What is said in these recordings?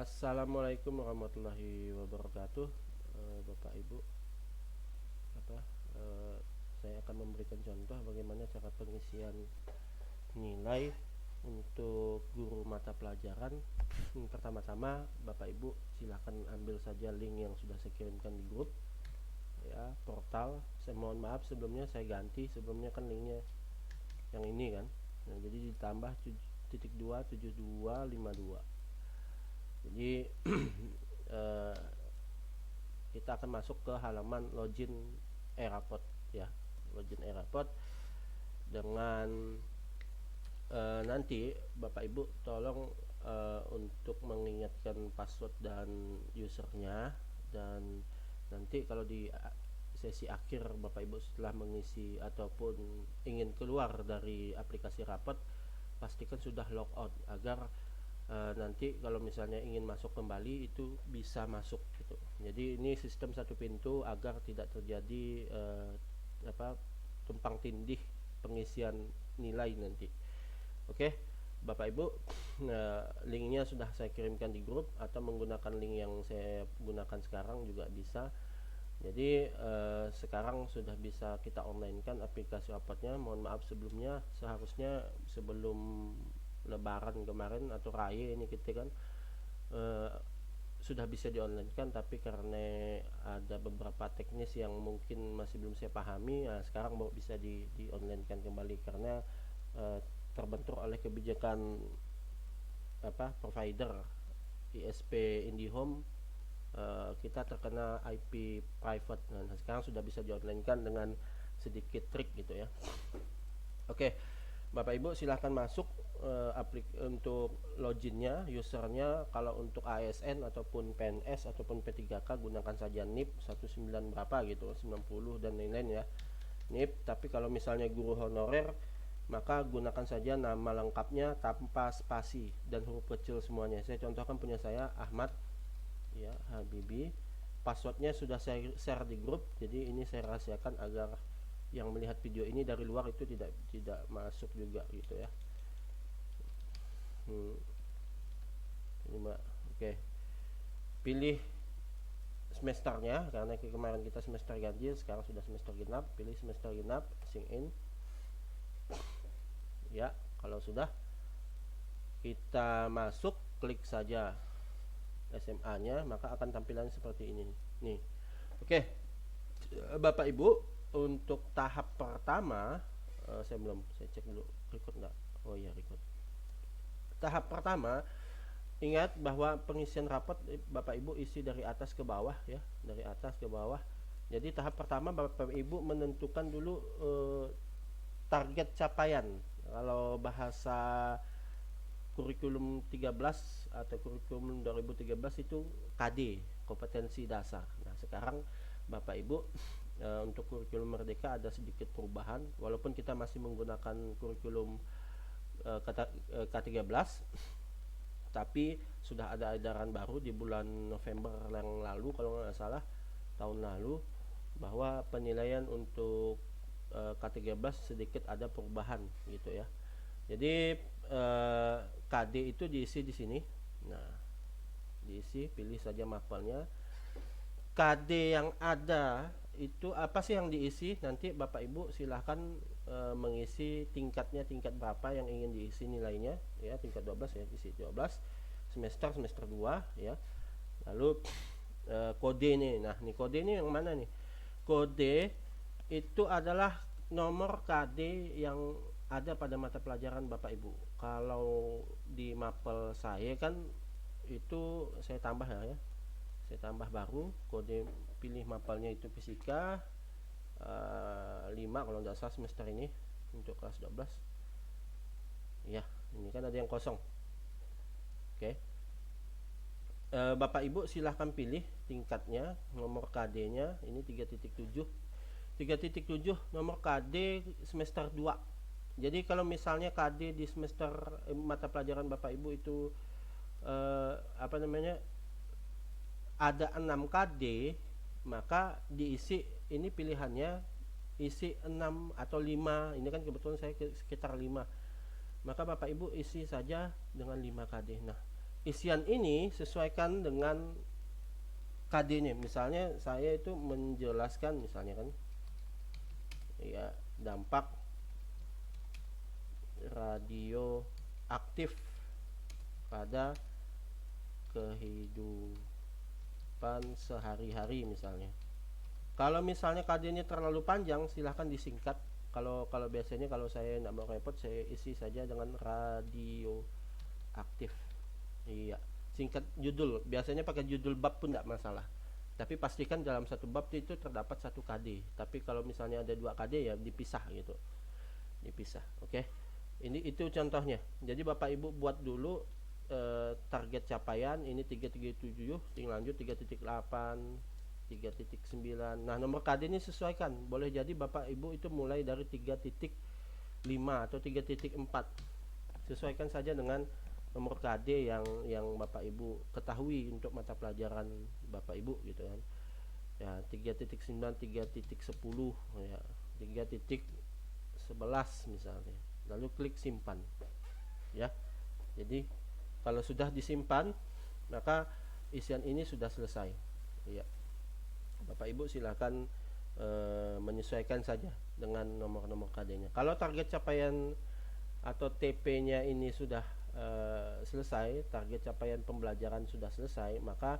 Assalamualaikum warahmatullahi wabarakatuh. Bapak Ibu, apa saya akan memberikan contoh bagaimana cara pengisian nilai untuk guru mata pelajaran. Pertama-tama Bapak Ibu silahkan ambil saja link yang sudah saya kirimkan di grup ya, portal. Saya mohon maaf sebelumnya saya ganti, sebelumnya kan linknya yang ini kan. Nah, jadi ditambah 7.27252. Jadi kita akan masuk ke halaman login Erapod ya, login Erapod dengan nanti Bapak Ibu tolong untuk mengingatkan password dan usernya, dan nanti kalau di sesi akhir Bapak Ibu setelah mengisi ataupun ingin keluar dari aplikasi Rapot, pastikan sudah logout agar nanti kalau misalnya ingin masuk kembali itu bisa masuk gitu. Jadi ini sistem satu pintu agar tidak terjadi tumpang tindih pengisian nilai nanti. Oke, Bapak Ibu, linknya sudah saya kirimkan di grup atau menggunakan link yang saya gunakan sekarang juga bisa. Jadi sekarang sudah bisa kita online kan aplikasi Rapotnya. Mohon maaf sebelumnya, seharusnya sebelum Lebaran kemarin atau Raya ini kita kan sudah bisa di online kan, tapi karena ada beberapa teknis yang mungkin masih belum saya pahami, sekarang mau bisa di online kan kembali karena terbentur oleh kebijakan provider ISP IndiHome. Kita terkena IP private. Nah, sekarang sudah bisa di online kan dengan sedikit trik gitu ya. Oke, Bapak Ibu silahkan masuk untuk loginnya, usernya. Kalau untuk ASN ataupun PNS ataupun P3K gunakan saja NIP 19 berapa gitu, 90 dan lain-lain ya, NIP. Tapi kalau misalnya guru honorer, maka gunakan saja nama lengkapnya tanpa spasi dan huruf kecil semuanya. Saya contohkan punya saya Ahmad ya, Habibi. Passwordnya sudah saya share di grup, jadi ini saya rahasiakan agar yang melihat video ini dari luar itu tidak masuk juga gitu ya. Ini Mbak. Oke, pilih semesternya karena kemarin kita semester ganjil, sekarang sudah semester genap. Pilih semester genap, sign in ya. Kalau sudah, kita masuk, klik saja SMA nya, maka akan tampilan seperti ini nih. Oke, Bapak Ibu, untuk tahap pertama saya cek dulu record enggak. Oh iya, record. Tahap pertama, ingat bahwa pengisian rapot Bapak Ibu isi dari atas ke bawah ya, dari atas ke bawah. Jadi tahap pertama Bapak Ibu menentukan dulu target capaian. Kalau bahasa kurikulum 13 atau kurikulum 2013 itu KD, kompetensi dasar. Nah, sekarang Bapak Ibu untuk kurikulum Merdeka ada sedikit perubahan, walaupun kita masih menggunakan kurikulum K13, tapi sudah ada edaran baru di bulan November yang lalu kalau nggak salah, tahun lalu, bahwa penilaian untuk K13 sedikit ada perubahan gitu ya. Jadi KD itu diisi di sini. Nah, diisi, pilih saja mapelnya. KD yang ada itu apa sih yang diisi? Nanti Bapak Ibu silahkan mengisi tingkatnya, tingkat berapa yang ingin diisi nilainya ya. Tingkat 12 ya, isi 12. Semester 2 ya. Lalu kode nih. Nah, nih kode ini yang mana nih? Kode itu adalah nomor KD yang ada pada mata pelajaran Bapak Ibu. Kalau di mapel saya kan itu saya tambah ya. Saya tambah baru kode, pilih mapelnya itu fisika 5 kalau tidak salah semester ini untuk kelas 12. Ya, ini kan ada yang kosong. Oke. Bapak Ibu silahkan pilih tingkatnya, nomor KD-nya ini 3.7. 3.7 nomor KD semester 2. Jadi kalau misalnya KD di semester mata pelajaran Bapak Ibu itu ada 6 KD, maka diisi ini pilihannya isi 6 atau 5. Ini kan kebetulan saya sekitar 5. Maka Bapak Ibu isi saja dengan 5 KD. Nah, isian ini sesuaikan dengan KD-nya. Misalnya saya itu menjelaskan misalnya kan ya, dampak radioaktif pada kehidupan sehari-hari misalnya. Kalau misalnya KD-nya terlalu panjang, silahkan disingkat. Kalau biasanya kalau saya nggak mau repot, saya isi saja dengan radioaktif. Iya, singkat judul. Biasanya pakai judul bab pun nggak masalah. Tapi pastikan dalam satu bab itu terdapat satu KD. Tapi kalau misalnya ada dua KD ya dipisah gitu, dipisah. Oke, ini itu contohnya. Jadi Bapak Ibu buat dulu target capaian ini 3,37, tinggal lanjut 3,8, 3,9. Nah, nomor KD ini sesuaikan. Boleh jadi Bapak Ibu itu mulai dari 3,5 atau 3,4. Sesuaikan saja dengan nomor KD yang Bapak Ibu ketahui untuk mata pelajaran Bapak Ibu gitu kan. Ya, 3,9, 3,10 ya, 3,11 misalnya. Lalu klik simpan. Ya. Jadi kalau sudah disimpan, maka isian ini sudah selesai. Ya. Bapak Ibu silakan menyesuaikan saja dengan nomor-nomor KD-nya. Kalau target capaian atau TP-nya ini sudah selesai, target capaian pembelajaran sudah selesai, maka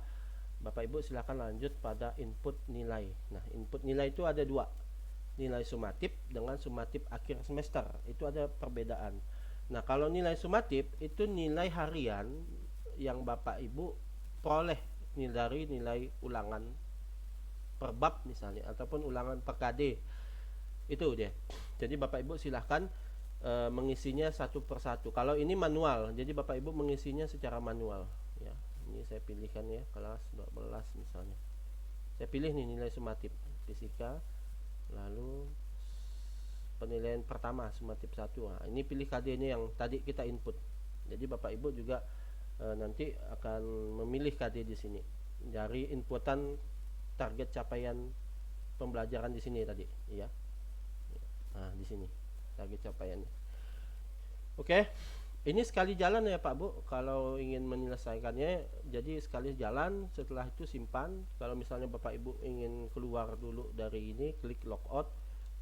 Bapak Ibu silakan lanjut pada input nilai. Nah, input nilai itu ada dua, nilai sumatif dengan sumatif akhir semester. Itu ada perbedaan. Nah, kalau nilai sumatif itu nilai harian yang Bapak Ibu peroleh dari nilai ulangan per bab misalnya ataupun ulangan per KD. Itu dia. Jadi Bapak Ibu silahkan mengisinya satu persatu. Kalau ini manual, jadi Bapak Ibu mengisinya secara manual. Ya, ini saya pilihkan ya, kelas 12 misalnya. Saya pilih nih nilai sumatif fisika, lalu penilaian pertama sumatif 1. Nah, ini pilih KD-nya yang tadi kita input. Jadi Bapak Ibu juga nanti akan memilih KD di sini dari inputan target capaian pembelajaran di sini tadi, ya. Nah, di sini target capaiannya. Oke, ini sekali jalan ya Pak Bu. Kalau ingin menyelesaikannya, jadi sekali jalan. Setelah itu simpan. Kalau misalnya Bapak Ibu ingin keluar dulu dari ini, klik logout,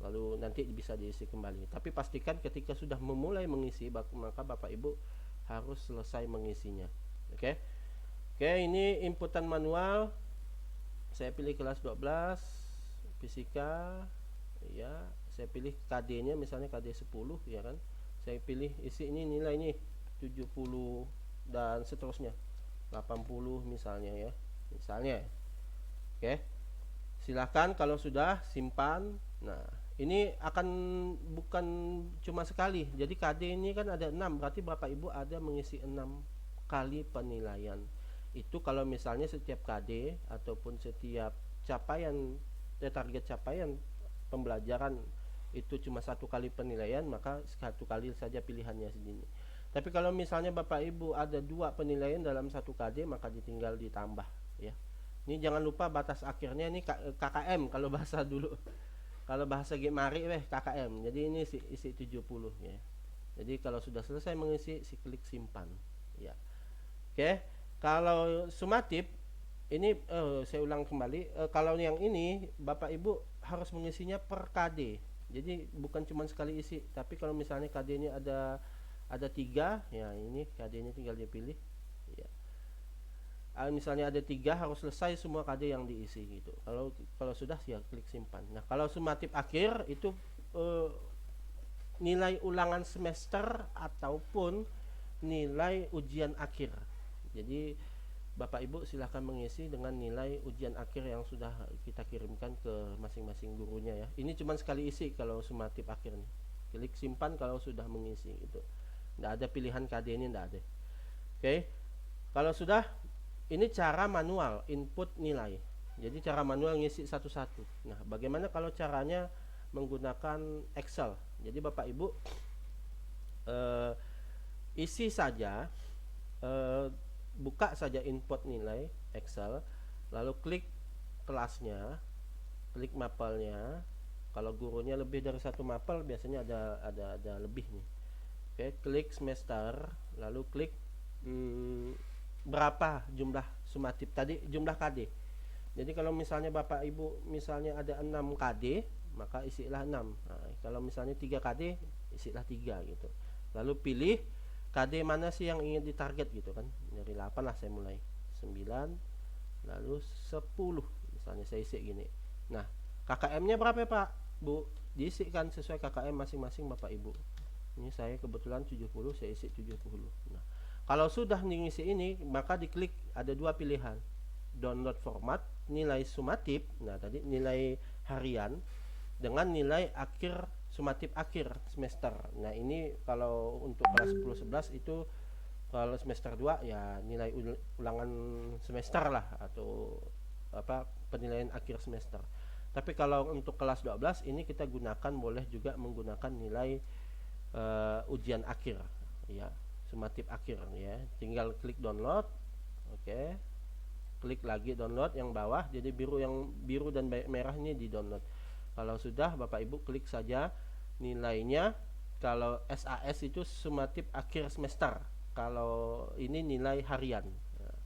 lalu nanti bisa diisi kembali. Tapi pastikan ketika sudah memulai mengisi, maka Bapak Ibu harus selesai mengisinya. Oke. Oke, ini inputan manual. Saya pilih kelas 12 fisika, ya. Saya pilih KD-nya misalnya KD 10 ya kan. Saya pilih isi ini nilainya 70 dan seterusnya. 80 misalnya ya. Misalnya. Oke. Silakan kalau sudah simpan. Nah, ini akan bukan cuma sekali. Jadi KD ini kan ada 6, berarti Bapak Ibu ada mengisi 6 kali penilaian. Itu kalau misalnya setiap KD ataupun setiap capaian target capaian pembelajaran itu cuma satu kali penilaian, maka satu kali saja pilihannya segini. Tapi kalau misalnya Bapak Ibu ada 2 penilaian dalam satu KD, maka ditinggal ditambah ya. Ini jangan lupa batas akhirnya ini KKM kalau bahasa dulu. Kalau bahasa Gemari KKM. Jadi ini isi 70 ya. Jadi kalau sudah selesai mengisi, klik simpan ya. Oke. Kalau sumatif ini saya ulang kembali, kalau yang ini Bapak Ibu harus mengisinya per KD. Jadi bukan cuma sekali isi, tapi kalau misalnya KD-nya ada 3, ya ini KD-nya tinggal dipilih. Ya. Misalnya ada 3, harus selesai semua KD yang diisi gitu. Kalau sudah ya klik simpan. Nah, kalau sumatif akhir itu nilai ulangan semester ataupun nilai ujian akhir. Jadi Bapak Ibu silahkan mengisi dengan nilai ujian akhir yang sudah kita kirimkan ke masing-masing gurunya ya. Ini cuma sekali isi kalau sumatif akhir nih. Klik simpan kalau sudah mengisi gitu. Nggak ada pilihan KD ini, nggak ada. Oke. Kalau sudah, ini cara manual input nilai. Jadi cara manual ngisi satu-satu. Nah, bagaimana kalau caranya menggunakan Excel? Jadi Bapak Ibu isi saja, buka saja input nilai Excel, lalu klik kelasnya, klik mapelnya. Kalau gurunya lebih dari satu mapel biasanya ada lebih nih. Oke, klik semester, lalu klik berapa jumlah sumatif tadi, jumlah KD. Jadi kalau misalnya Bapak Ibu misalnya ada 6 KD, maka isilah 6. Nah, kalau misalnya 3 KD, isilah 3 gitu. Lalu pilih KD mana sih yang ingin ditarget gitu kan. Dari 8 lah saya mulai. 9, lalu 10. Misalnya saya isi gini. Nah, KKM-nya berapa Pak? Bu, diisikan sesuai KKM masing-masing Bapak Ibu. Ini saya kebetulan 70, saya isi 70. Nah, kalau sudah mengisi ini, maka diklik ada dua pilihan. Download format, nilai sumatif, nah tadi nilai harian dengan nilai akhir sumatif akhir semester. Nah, ini kalau untuk kelas 10 11 itu kalau semester 2 ya nilai ulangan semester lah atau apa penilaian akhir semester. Tapi kalau untuk kelas 12 ini kita gunakan boleh juga menggunakan nilai ujian akhir ya, sumatif akhir ya. Tinggal klik download. Oke. Klik lagi download yang bawah, jadi yang biru dan merah ini di download. Kalau sudah Bapak Ibu klik saja nilainya. Kalau SAS itu sumatif akhir semester, kalau ini nilai harian. Nah,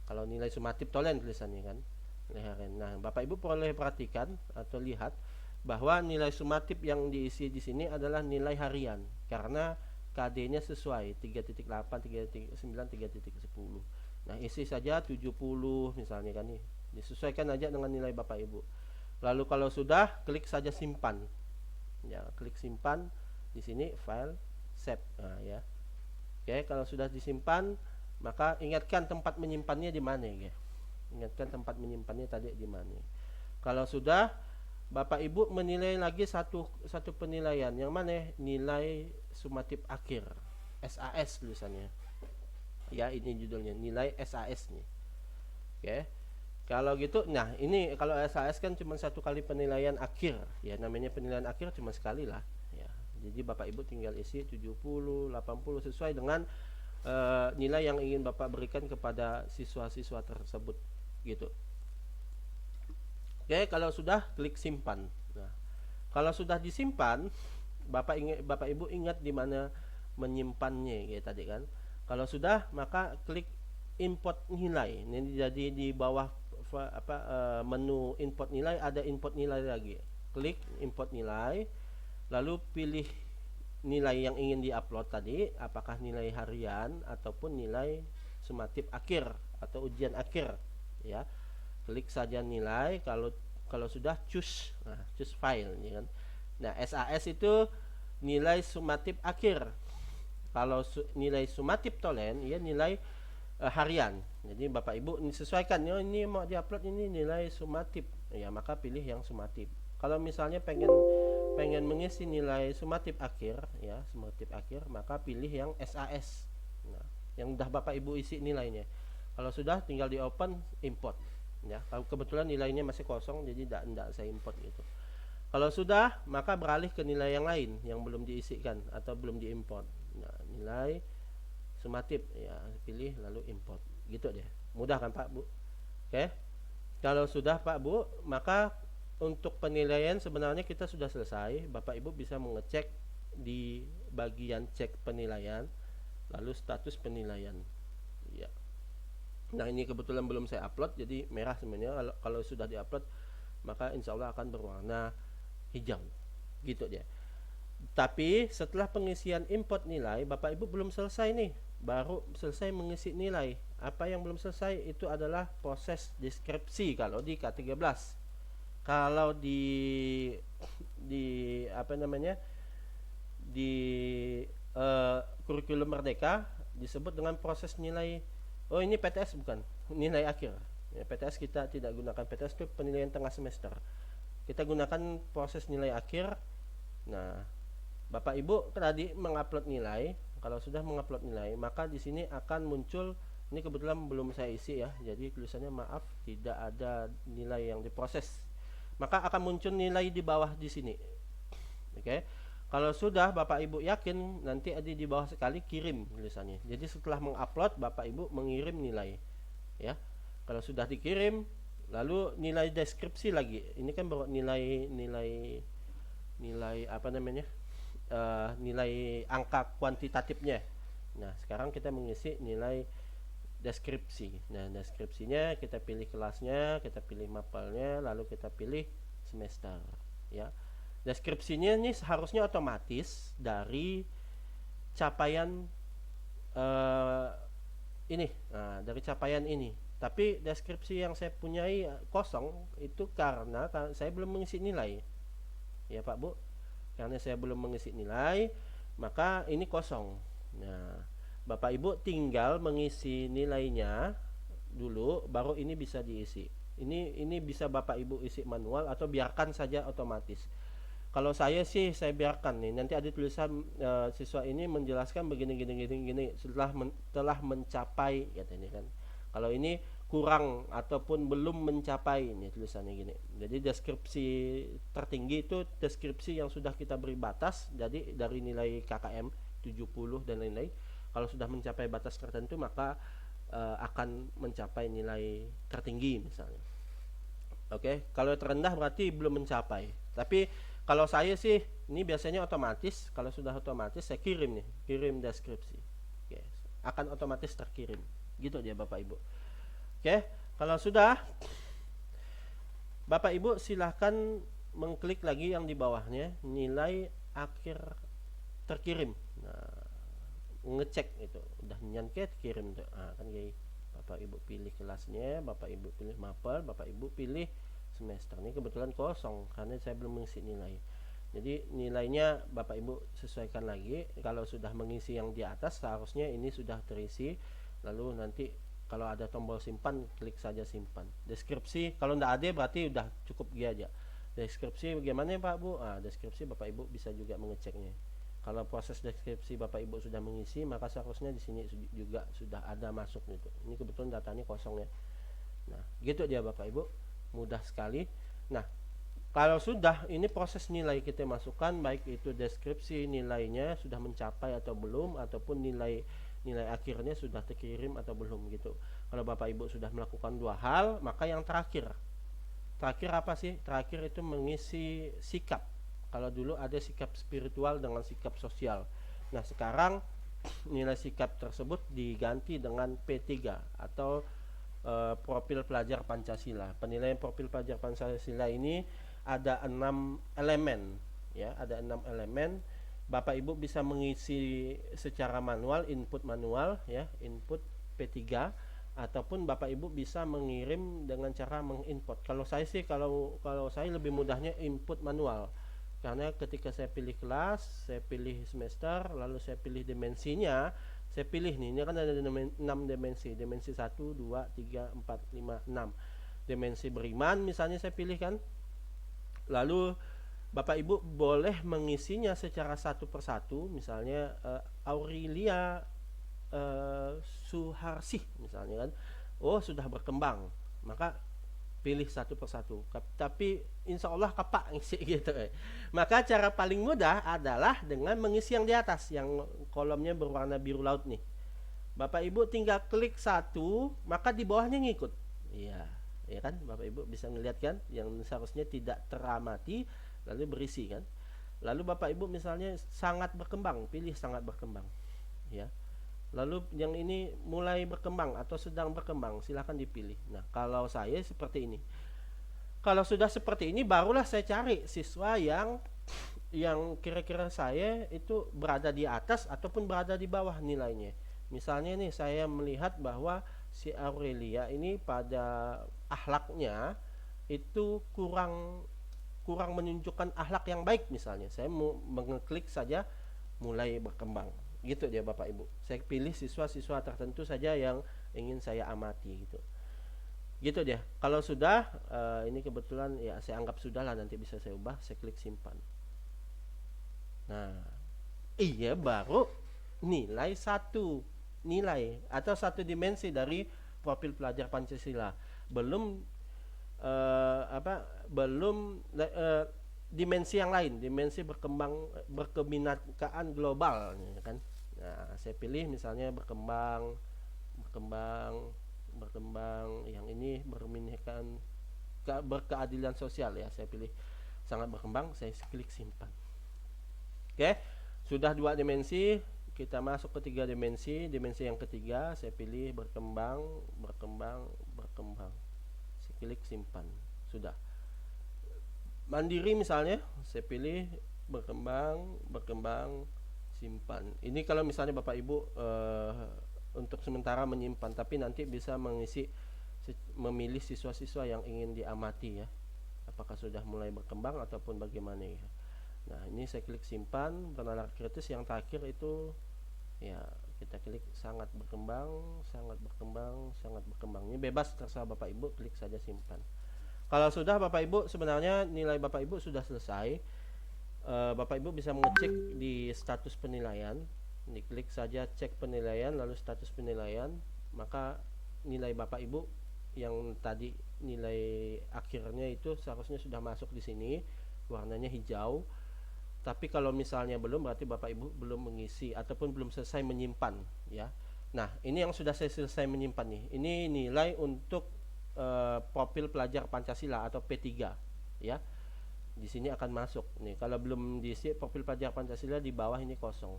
kalau nilai sumatif tolen tulisannya kan nilai harian. Nah, Bapak Ibu boleh perhatikan atau lihat bahwa nilai sumatif yang diisi di sini adalah nilai harian karena KD-nya sesuai 3.8, 3.9, 3.10. Nah, isi saja 70 misalnya kan nih. Disesuaikan aja dengan nilai Bapak Ibu. Lalu kalau sudah, klik saja simpan. Ya, klik simpan di sini file save. Nah, ya. Oke, kalau sudah disimpan, maka ingatkan tempat menyimpannya di mana ya. Ingatkan tempat menyimpannya tadi di mana. Kalau sudah, Bapak Ibu menilai lagi satu penilaian yang mana? Nilai sumatif akhir. SAS tulisannya. Ya, ini judulnya nilai SAS nih. Oke. Kalau gitu, nah ini kalau SAS kan cuma satu kali penilaian akhir. Ya, namanya penilaian akhir cuma sekali lah. Ya. Jadi Bapak Ibu tinggal isi 70, 80 sesuai dengan nilai yang ingin Bapak berikan kepada siswa-siswa tersebut gitu. Oke, kalau sudah klik simpan. Nah, kalau sudah disimpan, Bapak Ibu ingat di mana menyimpannya kayak tadi kan. Kalau sudah, maka klik import nilai. Ini jadi di bawah menu import nilai ada import nilai lagi. Klik import nilai, lalu pilih nilai yang ingin diupload tadi, apakah nilai harian ataupun nilai sumatif akhir atau ujian akhir ya. Klik saja nilai, kalau sudah choose file ya kan. Nah, SAS itu nilai sumatif akhir. Kalau nilai sumatif tolen ya nilai harian. Jadi Bapak Ibu ini sesuaikan, ya ini mau diupload ini nilai sumatif ya, maka pilih yang sumatif. Kalau misalnya pengen mengisi nilai sumatif akhir ya, sumatif akhir, maka pilih yang SAS. Nah, yang udah Bapak Ibu isi nilainya. Kalau sudah tinggal di open import ya. Kalau kebetulan nilainya masih kosong jadi tidak saya import gitu. Kalau sudah, maka beralih ke nilai yang lain yang belum diisikan atau belum diimport. Nah, nilai sumatif ya, pilih lalu import gitu deh. Mudah kan Pak Bu? Oke. Kalau sudah Pak Bu, maka untuk penilaian sebenarnya kita sudah selesai. Bapak Ibu bisa mengecek di bagian cek penilaian lalu status penilaian ya. Nah, ini kebetulan belum saya upload jadi merah sebenarnya. Kalau sudah diupload maka insya Allah akan berwarna hijau gitu dia. Tapi setelah pengisian import nilai, Bapak Ibu belum selesai nih, baru selesai mengisi nilai. Apa yang belum selesai itu adalah proses deskripsi kalau di K13. Kalau di apa namanya di kurikulum Merdeka disebut dengan proses nilai. Oh, ini PTS bukan nilai akhir ya, PTS kita tidak gunakan. PTS itu penilaian tengah semester, kita gunakan proses nilai akhir. Nah, Bapak Ibu tadi mengupload nilai. Kalau sudah mengupload nilai, maka di sini akan muncul, ini kebetulan belum saya isi ya, jadi tulisannya maaf tidak ada nilai yang diproses. Maka akan muncul nilai di bawah di sini. Oke. Kalau sudah Bapak Ibu yakin, nanti ada di bawah sekali kirim tulisannya. Jadi setelah mengupload, Bapak Ibu mengirim nilai ya. Kalau sudah dikirim, lalu nilai deskripsi lagi. Ini kan baru nilai apa namanya? Nilai angka kuantitatifnya. Nah, sekarang kita mengisi nilai deskripsi. Nah, deskripsinya kita pilih kelasnya, kita pilih mapelnya, lalu kita pilih semester, ya. Deskripsinya ini seharusnya otomatis dari capaian eh, ini, nah, dari capaian ini. Tapi deskripsi yang saya punyai kosong itu karena saya belum mengisi nilai, ya Pak Bu. Karena saya belum mengisi nilai, maka ini kosong. Nah, Bapak Ibu tinggal mengisi nilainya dulu, baru ini bisa diisi. Ini bisa Bapak Ibu isi manual atau biarkan saja otomatis. Kalau saya sih saya biarkan nih. Nanti ada tulisan siswa ini menjelaskan begini gini gini gini telah mencapai katanya kan. Kalau ini kurang ataupun belum mencapai, ini tulisannya gini. Jadi deskripsi tertinggi itu deskripsi yang sudah kita beri batas. Jadi dari nilai KKM 70 dan lain-lain. Kalau sudah mencapai batas tertentu maka akan mencapai nilai tertinggi misalnya. Oke, kalau terendah berarti belum mencapai. Tapi kalau saya sih ini biasanya otomatis. Kalau sudah otomatis saya kirim nih, kirim deskripsi. Oke, akan otomatis terkirim. Gitu dia Bapak Ibu. Oke, kalau sudah Bapak Ibu silahkan mengklik lagi yang di bawahnya nilai akhir terkirim. Nah, ngecek itu udah nyanket kirim tuh. Nah, kan kayak Bapak Ibu pilih kelasnya, Bapak Ibu pilih mapel, Bapak Ibu pilih semester. Ini kebetulan kosong karena saya belum mengisi nilai. Jadi nilainya Bapak Ibu sesuaikan lagi. Kalau sudah mengisi yang di atas seharusnya ini sudah terisi. Lalu nanti kalau ada tombol simpan, klik saja simpan. Deskripsi kalau tidak ada berarti udah cukup gini aja. Deskripsi bagaimana Pak Bu? Deskripsi Bapak Ibu bisa juga mengeceknya. Kalau proses deskripsi Bapak Ibu sudah mengisi, maka seharusnya di sini juga sudah ada masuk gitu. Ini kebetulan datanya kosong ya. Nah, gitu dia Bapak Ibu. Mudah sekali. Nah, kalau sudah ini proses nilai kita masukkan, baik itu deskripsi nilainya sudah mencapai atau belum, ataupun nilai akhirnya sudah terkirim atau belum gitu. Kalau Bapak Ibu sudah melakukan dua hal, maka yang terakhir apa sih? Terakhir itu mengisi sikap. Kalau dulu ada sikap spiritual dengan sikap sosial. Nah, sekarang nilai sikap tersebut diganti dengan P3 atau profil pelajar Pancasila. Penilaian profil pelajar Pancasila ini ada 6 elemen, ya, ada 6 elemen. Bapak Ibu bisa mengisi secara manual, input manual, ya, input P3, ataupun Bapak Ibu bisa mengirim dengan cara menginput. Kalau saya sih kalau saya lebih mudahnya input manual. Karena ketika saya pilih kelas, saya pilih semester, lalu saya pilih dimensinya, saya pilih nih, ini kan ada 6 dimensi, dimensi 1, 2, 3, 4, 5, 6. Dimensi beriman misalnya saya pilih kan. Lalu Bapak Ibu boleh mengisinya secara satu persatu, misalnya Aurelia Suharsih misalnya kan. Oh, sudah berkembang. Maka pilih satu persatu. Tapi insya Allah kapak ngisi gitu. Maka cara paling mudah adalah dengan mengisi yang di atas, yang kolomnya berwarna biru laut nih. Bapak Ibu tinggal klik satu, maka di bawahnya ngikut. Iya, ya kan? Bapak Ibu bisa ngeliat kan, yang seharusnya tidak teramati lalu berisi kan. Lalu Bapak Ibu misalnya sangat berkembang, pilih sangat berkembang. Ya. Lalu yang ini mulai berkembang atau sedang berkembang, silahkan dipilih. Nah, kalau saya seperti ini. Kalau sudah seperti ini, barulah saya cari siswa yang kira-kira saya itu berada di atas ataupun berada di bawah nilainya. Misalnya nih, saya melihat bahwa si Aurelia ini pada akhlaknya itu kurang menunjukkan akhlak yang baik misalnya. Saya mau mengeklik saja mulai berkembang. Gitu dia Bapak Ibu. Saya pilih siswa-siswa tertentu saja yang ingin saya amati gitu. Gitu dia. Kalau sudah ini kebetulan ya saya anggap sudah lah, nanti bisa saya ubah, saya klik simpan. Nah, iya baru nilai satu nilai atau satu dimensi dari profil pelajar Pancasila. Belum dimensi yang lain, dimensi berkebinekaan global kan. Nah, saya pilih misalnya berkembang, yang ini berkeadilan sosial ya. Saya pilih sangat berkembang, saya klik simpan. Oke, sudah dua dimensi, kita masuk ke 3 dimensi. Dimensi yang ketiga saya pilih berkembang, berkembang, berkembang. Saya klik simpan. Sudah. Mandiri misalnya, saya pilih berkembang, berkembang, simpan. Ini kalau misalnya Bapak Ibu untuk sementara menyimpan, tapi nanti bisa memilih siswa-siswa yang ingin diamati ya. Apakah sudah mulai berkembang ataupun bagaimana ya. Nah, ini saya klik simpan. Bernalar kritis yang terakhir itu ya, kita klik sangat berkembang, sangat berkembang, sangat berkembang. Ini bebas, terserah Bapak Ibu, klik saja simpan. Kalau sudah Bapak Ibu, sebenarnya nilai Bapak Ibu sudah selesai. Bapak Ibu bisa mengecek di status penilaian. Diklik saja cek penilaian, lalu status penilaian, maka nilai Bapak Ibu yang tadi nilai akhirnya itu seharusnya sudah masuk di sini, warnanya hijau. Tapi kalau misalnya belum, berarti Bapak Ibu belum mengisi ataupun belum selesai menyimpan ya. Nah, ini yang sudah saya selesai menyimpan nih. Ini nilai untuk profil pelajar Pancasila atau P3 ya. Di sini akan masuk nih. Kalau belum diisi profil pelajar Pancasila, di bawah ini kosong.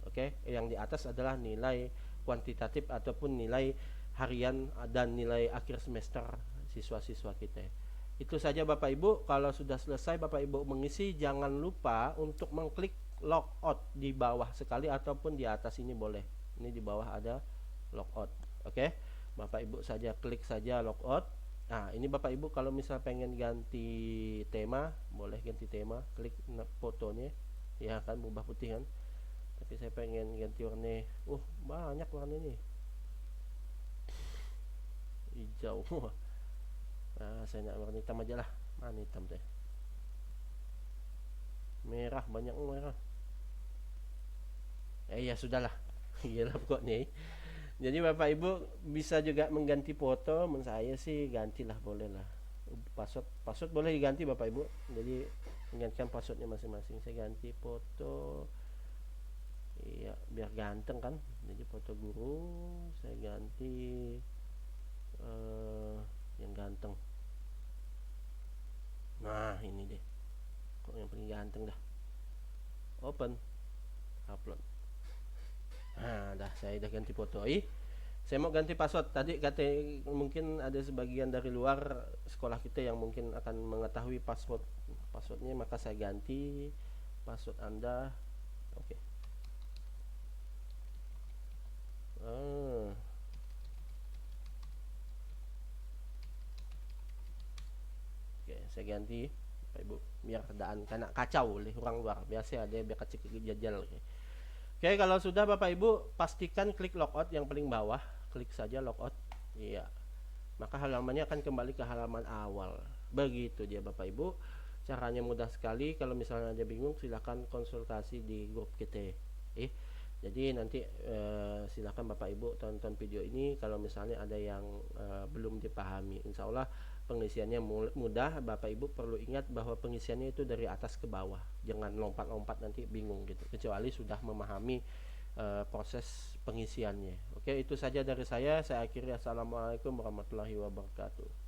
Oke, yang di atas adalah nilai kuantitatif ataupun nilai harian dan nilai akhir semester siswa-siswa kita. Itu saja Bapak Ibu. Kalau sudah selesai Bapak Ibu mengisi, jangan lupa untuk mengklik logout di bawah sekali ataupun di atas ini boleh. Ini di bawah ada logout. Oke, Bapak Ibu saja klik saja logout. Nah, ini Bapak Ibu kalau misal pengen ganti tema, boleh ganti tema, klik fotonya. Ya kan berubah putih kan. Tapi saya pengen ganti warna. Banyak warna ini. Hijau. Nah, saya nak warna hitam aja lah. Mana hitam teh? Merah, banyak merah. Ya sudahlah. Iyalah pokoknya. Jadi Bapak Ibu bisa juga mengganti foto. Menurut saya sih gantilah, boleh lah. Password boleh diganti Bapak Ibu. Jadi menggantikan passwordnya masing-masing. Saya ganti foto. Iya, biar ganteng kan. Jadi foto guru saya ganti yang ganteng. Nah, ini deh. Kok yang paling ganteng dah. Open. Upload. Nah, saya udah ganti foto. Saya mau ganti password. Tadi kata mungkin ada sebagian dari luar sekolah kita yang mungkin akan mengetahui passwordnya, maka saya ganti password Anda. Oke. Oke, saya ganti Bapak Ibu biar keadaan karena kacau oleh orang luar. Biasa ada biar kecil jajal. Oke, kalau sudah Bapak Ibu pastikan klik logout yang paling bawah, klik saja logout. Iya. Maka halamannya akan kembali ke halaman awal. Begitu dia Bapak Ibu. Caranya mudah sekali. Kalau misalnya ada bingung, silahkan konsultasi di grup kita. Jadi nanti silakan Bapak Ibu tonton video ini. Kalau misalnya ada yang belum dipahami, insya Allah pengisiannya mudah. Bapak Ibu perlu ingat bahwa pengisiannya itu dari atas ke bawah, jangan lompat-lompat nanti bingung gitu, kecuali sudah memahami proses pengisiannya. Oke, itu saja dari saya akhiri. Assalamualaikum warahmatullahi wabarakatuh.